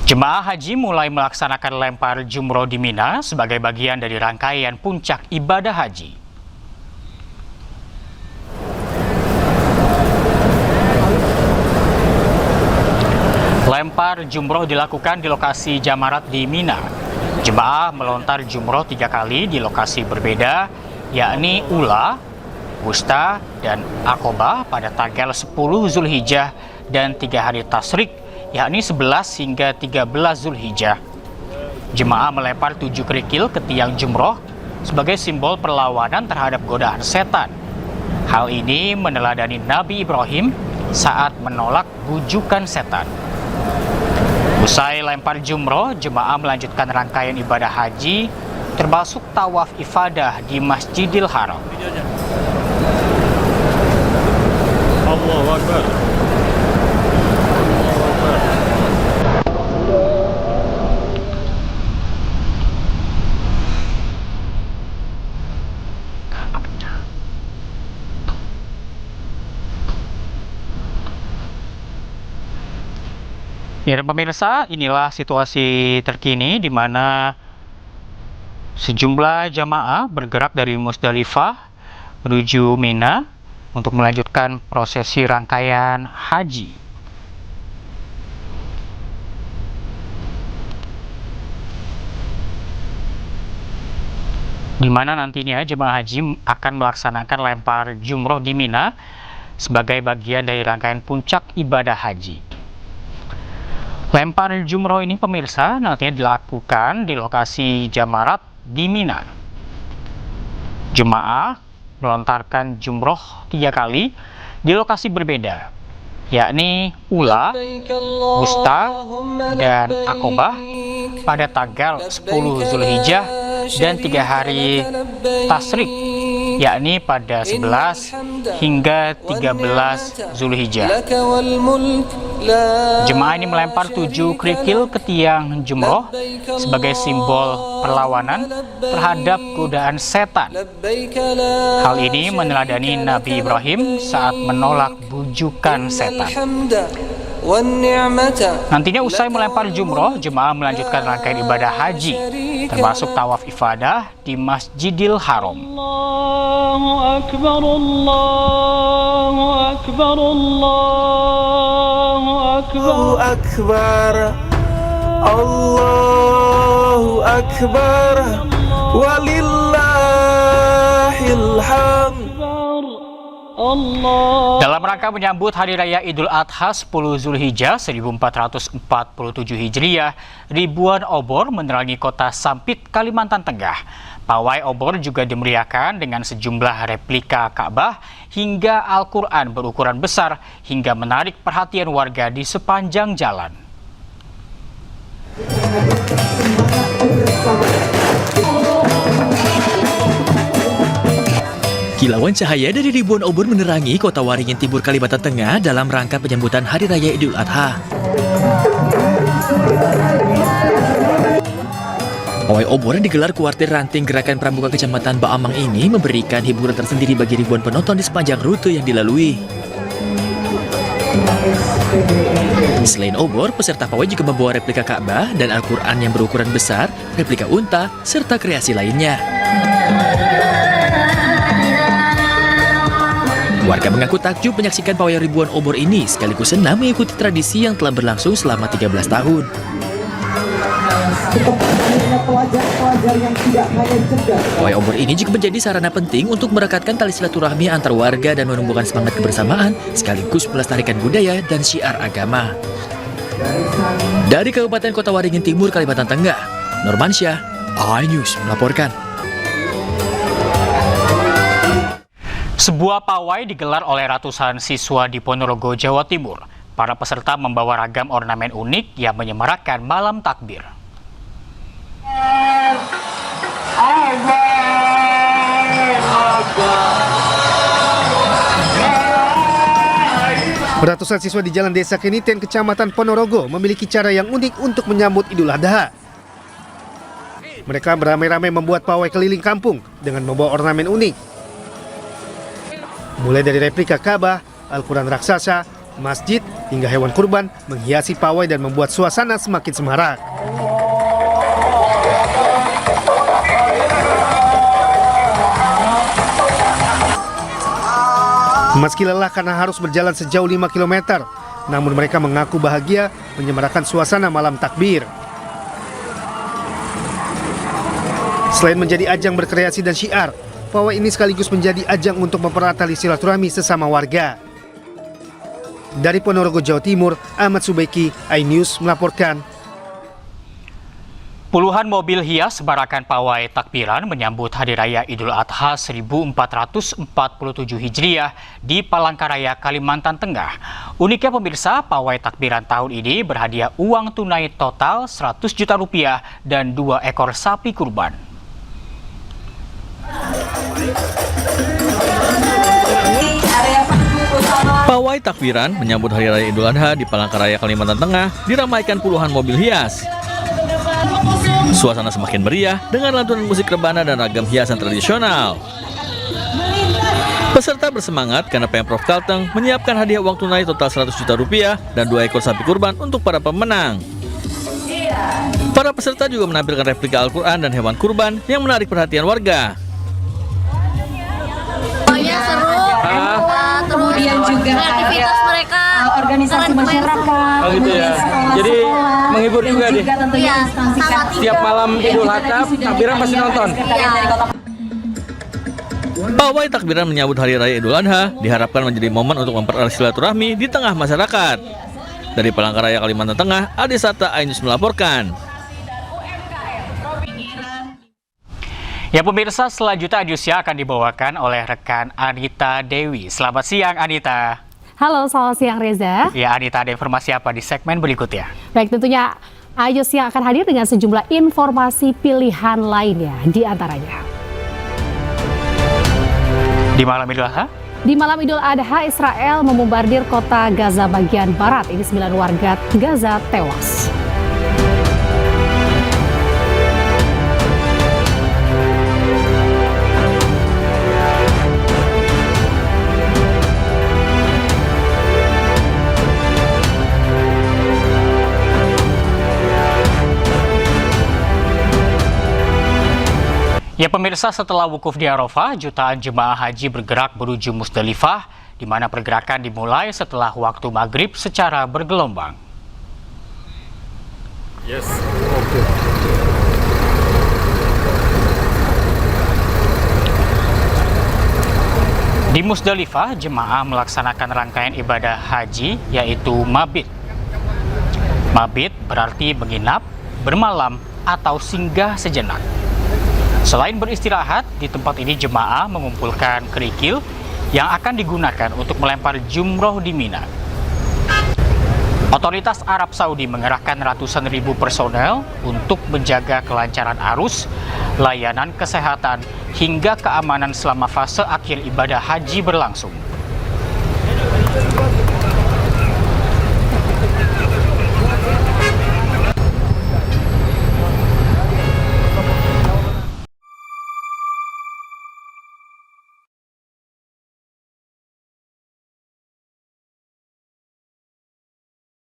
Jemaah haji mulai melaksanakan lempar jumroh di Mina sebagai bagian dari rangkaian puncak ibadah haji. Lempar jumroh dilakukan di lokasi Jamarat di Mina. Jemaah melontar jumroh 3 kali di lokasi berbeda, yakni Ula, Wusta, dan Aqobah pada tanggal 10 Zulhijjah dan 3 hari Tasyrik, yakni 11 hingga 13 Zulhijjah. Jemaah melempar 7 kerikil ke tiang jumroh sebagai simbol perlawanan terhadap godaan setan. Hal ini meneladani Nabi Ibrahim saat menolak bujukan setan. Usai lempar jumroh, jemaah melanjutkan rangkaian ibadah haji termasuk tawaf ifadah di Masjidil Haram. Allahu Akbar. Ya, dan pemirsa, inilah situasi terkini di mana sejumlah jamaah bergerak dari Musdalifah menuju Mina untuk melanjutkan prosesi rangkaian haji. Di mana nantinya jemaah haji akan melaksanakan lempar jumroh di Mina sebagai bagian dari rangkaian puncak ibadah haji. Lempar jumroh ini pemirsa nantinya dilakukan di lokasi Jamarat di Mina. Jemaah melontarkan jumroh 3 kali di lokasi berbeda, yakni Ula, Wusta, dan Aqobah pada tanggal 10 Zulhijjah dan 3 hari Tasyrik, yakni pada 11 hingga 13 Zulhijjah. Jemaah ini melempar 7 kerikil ke tiang jumroh sebagai simbol perlawanan terhadap godaan setan. Hal ini meneladani Nabi Ibrahim saat menolak bujukan setan. Nantinya usai melempar jumroh, jemaah melanjutkan rangkaian ibadah haji termasuk tawaf ifadah di Masjidil Haram. Allahu Akbar, Allahu Akbar, Allahu Akbar, Allahu Akbar, walillahil hamd. Dalam rangka menyambut Hari Raya Idul Adha 10 Zulhijjah 1447 Hijriah, ribuan obor menerangi kota Sampit, Kalimantan Tengah. Pawai obor juga dimeriahkan dengan sejumlah replika Ka'bah hingga Al-Quran berukuran besar hingga menarik perhatian warga di sepanjang jalan. Kilauan cahaya dari ribuan obor menerangi kota Waringin Timur, Kalimantan Tengah dalam rangka penyambutan Hari Raya Idul Adha. Pawai obor yang digelar kuartir ranting Gerakan Pramuka Kecamatan Baamang ini memberikan hiburan tersendiri bagi ribuan penonton di sepanjang rute yang dilalui. Selain obor, peserta pawai juga membawa replika Ka'bah dan Al-Quran yang berukuran besar, replika unta, serta kreasi lainnya. Warga mengaku takjub menyaksikan pawai ribuan obor ini sekaligus senang mengikuti tradisi yang telah berlangsung selama 13 tahun. Pawai obor ini juga menjadi sarana penting untuk merekatkan tali silaturahmi antar warga dan menumbuhkan semangat kebersamaan sekaligus melestarikan budaya dan syiar agama. Dari Kabupaten Kota Waringin Timur, Kalimantan Tengah, Normansyah, iNews melaporkan. Sebuah pawai digelar oleh ratusan siswa di Ponorogo, Jawa Timur. Para peserta membawa ragam ornamen unik yang menyemarakkan malam takbir. Ratusan siswa di Jalan Desa Keniten, Kecamatan Ponorogo memiliki cara yang unik untuk menyambut Idul Adha. Mereka beramai-ramai membuat pawai keliling kampung dengan membawa ornamen unik. Mulai dari replika Ka'bah, Al-Quran raksasa, masjid, hingga hewan kurban menghiasi pawai dan membuat suasana semakin semarak. Meski lelah karena harus berjalan sejauh 5 km, namun mereka mengaku bahagia menyemarakan suasana malam takbir. Selain menjadi ajang berkreasi dan syiar, pawai ini sekaligus menjadi ajang untuk mempererat tali silaturahmi sesama warga. Dari Ponorogo, Jawa Timur, Ahmad Subeki, iNews melaporkan. Puluhan mobil hias barakan pawai takbiran menyambut Hari Raya Idul Adha 1447 Hijriah di Palangkaraya, Kalimantan Tengah. Uniknya pemirsa, pawai takbiran tahun ini berhadiah uang tunai total 100 juta rupiah dan 2 ekor sapi kurban. Pawai takbiran menyambut Hari Raya Idul Adha di Palangkaraya, Kalimantan Tengah diramaikan puluhan mobil hias. Suasana semakin meriah dengan lantunan musik rebana dan ragam hiasan tradisional. Peserta bersemangat karena Pemprov Kalteng menyiapkan hadiah uang tunai total 100 juta rupiah dan 2 ekor sapi kurban untuk para pemenang. Para peserta juga menampilkan replika Al-Quran dan hewan kurban yang menarik perhatian warga. Pokoknya seru, kemudian juga aktivitas mereka, organisasi masyarakat, oh gitu ya. Jadi menghibur juga deh. Iya, Tiap malam Idul Adha, takbiran pasti nonton. Pawai takbiran menyambut Hari Raya Idul Adha diharapkan menjadi momen untuk mempererat silaturahmi di tengah masyarakat. Dari Palangkaraya, Kalimantan Tengah, Adi Sata, iNews melaporkan. Ya pemirsa, selanjutnya Adiusya akan dibawakan oleh rekan Anita Dewi. Selamat siang Anita. Halo, selamat siang Reza. Ya Anita, ada informasi apa di segmen berikutnya? Baik, tentunya Adiusya akan hadir dengan sejumlah informasi pilihan lainnya, di antaranya. Di malam Idul Adha? Di malam Idul Adha, Israel membombardir kota Gaza bagian barat. Ini 9 warga Gaza tewas. Ya pemirsa, setelah wukuf di Arafah, jutaan jemaah haji bergerak menuju Musdalifah, di mana pergerakan dimulai setelah waktu maghrib secara bergelombang. Yes. Di Musdalifah, jemaah melaksanakan rangkaian ibadah haji, yaitu mabit. Mabit berarti menginap, bermalam, atau singgah sejenak. Selain beristirahat, di tempat ini jemaah mengumpulkan kerikil yang akan digunakan untuk melempar jumroh di Mina. Otoritas Arab Saudi mengerahkan ratusan ribu personel untuk menjaga kelancaran arus, layanan kesehatan, hingga keamanan selama fase akhir ibadah haji berlangsung.